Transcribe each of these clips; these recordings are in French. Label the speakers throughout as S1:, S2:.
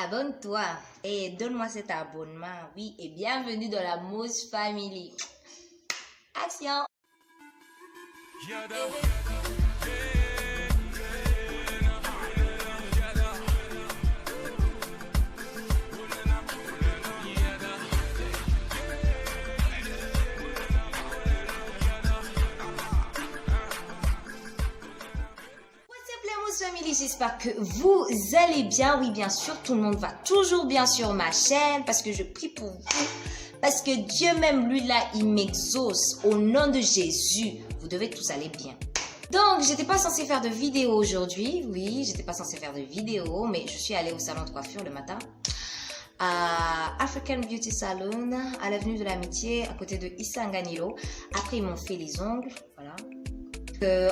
S1: Abonne-toi et donne-moi cet abonnement. Oui, et bienvenue dans la Mousse Family. Action! Family, j'espère que vous allez bien. Oui, bien sûr, tout le monde va toujours bien sur ma chaîne parce que je prie pour vous. Parce que Dieu même, lui là, il m'exauce. Au nom de Jésus, vous devez tous aller bien. Donc, j'étais pas censée faire de vidéo aujourd'hui. Oui, j'étais pas censée faire de vidéo, mais je suis allée au salon de coiffure le matin. À African Beauty Salon, à l'avenue de l'Amitié, à côté de Isanganilo. Après, ils m'ont fait les ongles. Voilà.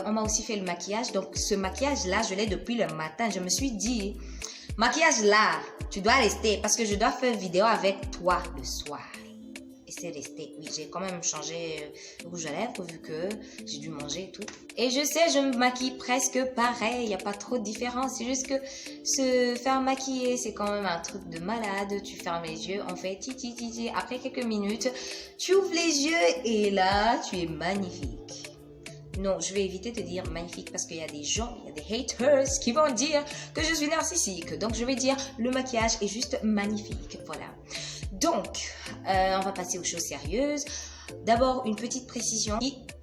S1: On m'a aussi fait le maquillage. Donc, ce maquillage-là, je l'ai depuis le matin. Je me suis dit, maquillage-là, tu dois rester parce que je dois faire vidéo avec toi le soir. Et c'est resté. Oui, j'ai quand même changé le rouge à lèvres vu que j'ai dû manger et tout. Et je sais, je me maquille presque pareil. Il n'y a pas trop de différence. C'est juste que se faire maquiller, c'est quand même un truc de malade. Tu fermes les yeux, on fait ti. Après quelques minutes, tu ouvres les yeux et là, tu es magnifique. Non, je vais éviter de dire magnifique parce qu'il y a des gens, il y a des haters qui vont dire que je suis narcissique. Donc, je vais dire le maquillage est juste magnifique. Voilà. Donc, on va passer aux choses sérieuses. D'abord, une petite précision.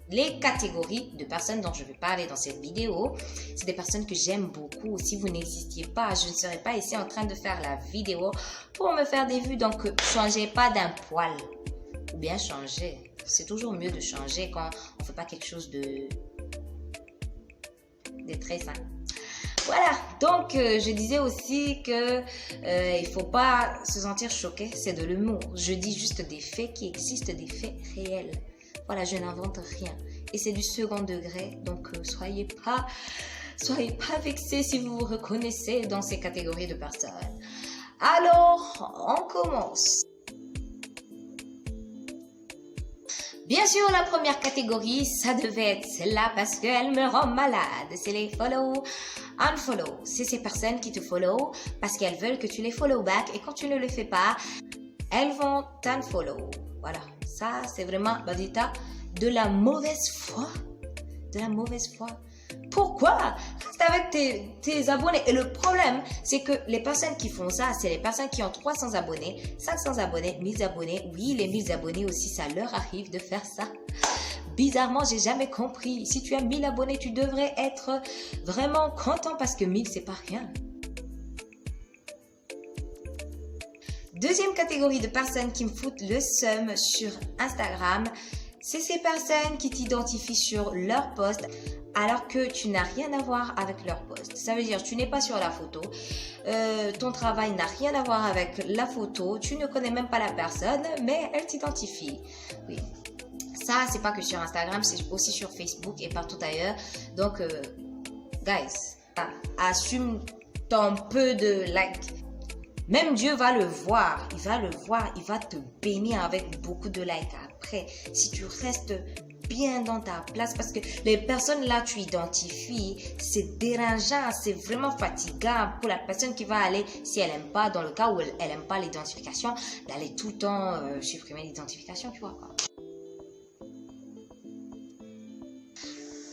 S1: Les catégories de personnes dont je vais parler dans cette vidéo, c'est des personnes que j'aime beaucoup. Si vous n'existiez pas, je ne serais pas ici en train de faire la vidéo pour me faire des vues. Donc, changez pas d'un poil. Ou bien changer. C'est toujours mieux de changer quand on ne fait pas quelque chose de très sain. Voilà, donc je disais aussi que il ne faut pas se sentir choqué, c'est de l'humour. Je dis juste des faits qui existent, des faits réels. Voilà, je n'invente rien. Et c'est du second degré, donc soyez pas vexés si vous vous reconnaissez dans ces catégories de personnes. Alors, on commence. Bien sûr, la première catégorie, ça devait être celle-là parce qu'elle me rend malade. C'est les follow, unfollow. C'est ces personnes qui te follow parce qu'elles veulent que tu les follow back. Et quand tu ne le fais pas, elles vont t'unfollow. Voilà, ça c'est vraiment de la mauvaise foi. De la mauvaise foi. Pourquoi? Reste avec tes abonnés. Et le problème, c'est que les personnes qui font ça, c'est les personnes qui ont 300 abonnés, 500 abonnés, 1000 abonnés. Oui, les 1000 abonnés aussi, ça leur arrive de faire ça. Bizarrement, j'ai jamais compris. Si tu as 1000 abonnés, tu devrais être vraiment content parce que 1000, c'est pas rien. Deuxième catégorie de personnes qui me foutent le seum sur Instagram, c'est ces personnes qui t'identifient sur leur post alors que tu n'as rien à voir avec leur post. Ça veut dire tu n'es pas sur la photo, ton travail n'a rien à voir avec la photo, tu ne connais même pas la personne, mais elle t'identifie. Oui, ça c'est pas que sur Instagram, c'est aussi sur Facebook et partout ailleurs. Donc, guys, assume ton peu de like. Même Dieu va le voir, il va te bénir avec beaucoup de likes après. Si tu restes bien dans ta place, parce que les personnes là, tu identifies, c'est dérangeant, c'est vraiment fatigant pour la personne qui va aller, si elle n'aime pas, dans le cas où elle n'aime pas l'identification, d'aller tout le temps supprimer l'identification, tu vois quoi.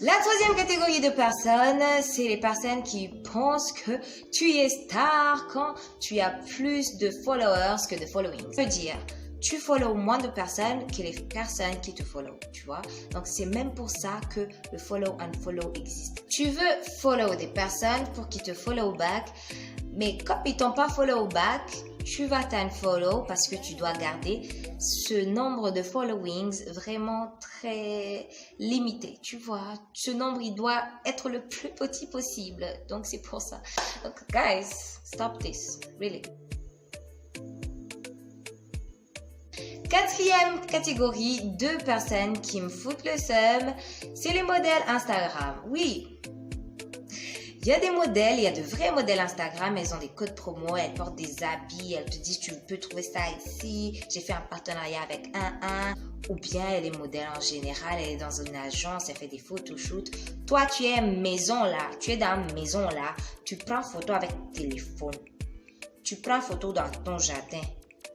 S1: La troisième catégorie de personnes, c'est les personnes qui pensent que tu es star quand tu as plus de followers que de following. Ça veut dire, tu follow moins de personnes que les personnes qui te follow, tu vois. Donc, c'est même pour ça que le follow and follow existe. Tu veux follow des personnes pour qu'ils te follow back, mais comme ils t'ont pas follow back, tu vas t'unfollow parce que tu dois garder ce nombre de followings vraiment très limité, tu vois. Ce nombre, il doit être le plus petit possible. Donc, c'est pour ça. Donc, guys, stop this. Really. Quatrième catégorie de personnes qui me foutent le seum, c'est les modèles Instagram. Oui. Il y a des modèles, il y a de vrais modèles Instagram, elles ont des codes promo, elles portent des habits, elles te disent tu peux trouver ça ici, j'ai fait un partenariat avec ou bien elle est modèle en général, elle est dans une agence, elle fait des photoshoots. Toi tu es maison là, tu es dans la maison là, tu prends photo avec téléphone. tu prends photo dans ton jardin.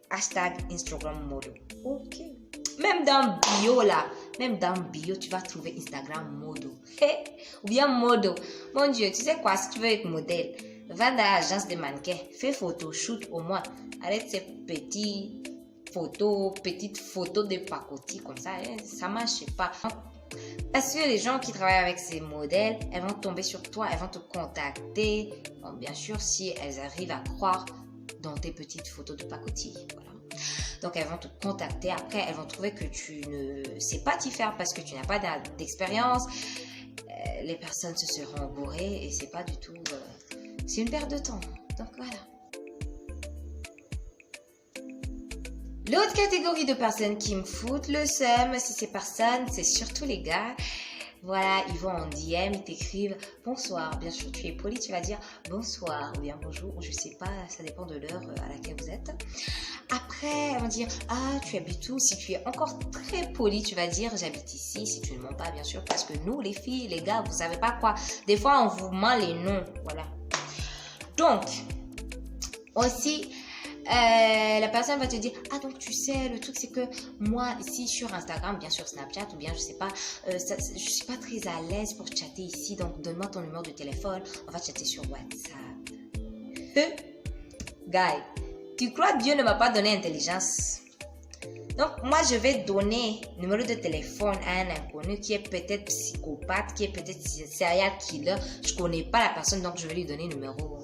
S1: Hashtag Instagram model. Ok. Même dans bio là, même dans bio, tu vas trouver Instagram model. Ou bien model. Mon Dieu, tu sais quoi, si tu veux être modèle, va dans l'agence de mannequins, fais photoshoot au moins. Arrête ces petites photos de pacotille comme ça. Ça marche pas. Parce que les gens qui travaillent avec ces modèles, elles vont tomber sur toi, elles vont te contacter. Bon, bien sûr, si elles arrivent à croire dans tes petites photos de pacotille. Voilà. Donc, elles vont te contacter. Après, elles vont trouver que tu ne sais pas t'y faire parce que tu n'as pas d'expérience. Les personnes se seront bourrées et c'est pas du tout... c'est une perte de temps. Donc, voilà. L'autre catégorie de personnes qui me foutent le seum, si ces personnes, c'est surtout les gars. Voilà, ils vont en DM, ils t'écrivent bonsoir. Bien sûr, tu es poli, tu vas dire bonsoir ou bien bonjour, je sais pas, ça dépend de l'heure à laquelle vous êtes. Après, ils vont dire ah, tu habites où? Si tu es encore très poli, tu vas dire j'habite ici. Si tu ne mens pas, bien sûr, parce que nous, les filles, les gars, vous savez pas quoi. Des fois, on vous ment les noms. Voilà. Donc, aussi. La personne va te dire ah donc tu sais le truc c'est que moi ici sur Instagram bien sûr Snapchat ou bien je sais pas je suis pas très à l'aise pour chatter ici donc donne-moi ton numéro de téléphone, on va chatter sur WhatsApp. Guy, tu crois que Dieu ne m'a pas donné intelligence? Donc moi je vais donner numéro de téléphone à un inconnu qui est peut-être psychopathe, qui est peut-être serial killer, je connais pas la personne donc je vais lui donner numéro.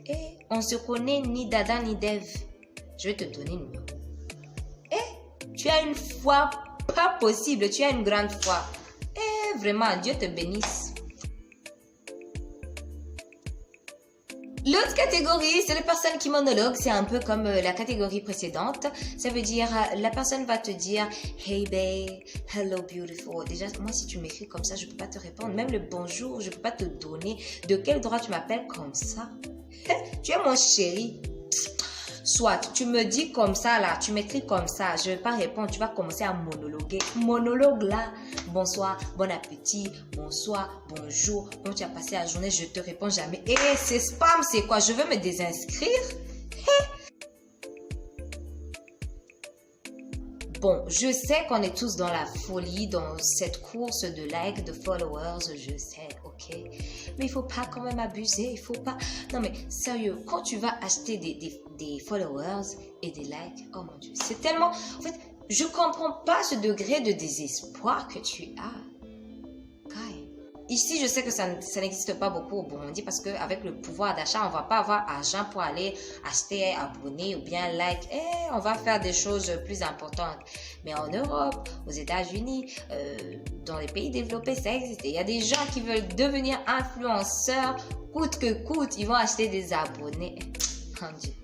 S1: Et on se connaît ni d'Adam ni d'Ève. Je vais te donner une numéro. Et tu as une foi pas possible. Tu as une grande foi. Et vraiment, Dieu te bénisse. L'autre catégorie, c'est les personnes qui monologuent. C'est un peu comme la catégorie précédente. Ça veut dire, la personne va te dire « Hey babe, hello beautiful ». Déjà, moi, si tu m'écris comme ça, je ne peux pas te répondre. Même le bonjour, je ne peux pas te donner. De quel droit tu m'appelles comme ça? Tu es mon chéri. Soit tu me dis comme ça là, tu m'écris comme ça, je ne vais pas répondre, tu vas commencer à monologuer. Monologue là, bonsoir, bon appétit, bonsoir, bonjour, comment tu as passé la journée, je te réponds jamais. Et c'est spam, c'est quoi? Je veux me désinscrire? Bon, je sais qu'on est tous dans la folie, dans cette course de likes, de followers, je sais, ok. Mais il faut pas quand même abuser, il faut pas... Non mais sérieux, quand tu vas acheter des followers et des likes, oh mon Dieu, c'est tellement... En fait, je comprends pas ce degré de désespoir que tu as. Ici, je sais que ça n'existe pas beaucoup au Burundi parce qu'avec le pouvoir d'achat, on ne va pas avoir argent pour aller acheter, abonner ou bien like. On va faire des choses plus importantes. Mais en Europe, aux États-Unis, dans les pays développés, ça existe. Il y a des gens qui veulent devenir influenceurs coûte que coûte. Ils vont acheter des abonnés. Mon Dieu.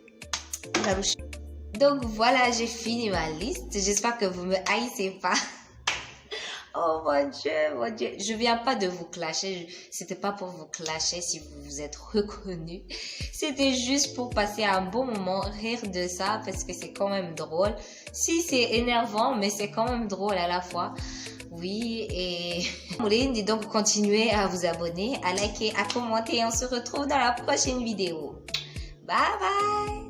S1: Donc voilà, j'ai fini ma liste. J'espère que vous ne me haïssez pas. Oh mon Dieu, je viens pas de vous clasher, c'était pas pour vous clasher si vous vous êtes reconnus, c'était juste pour passer un bon moment, rire de ça parce que c'est quand même drôle, si c'est énervant mais c'est quand même drôle à la fois, oui et donc continuez à vous abonner, à liker, à commenter et on se retrouve dans la prochaine vidéo, bye bye.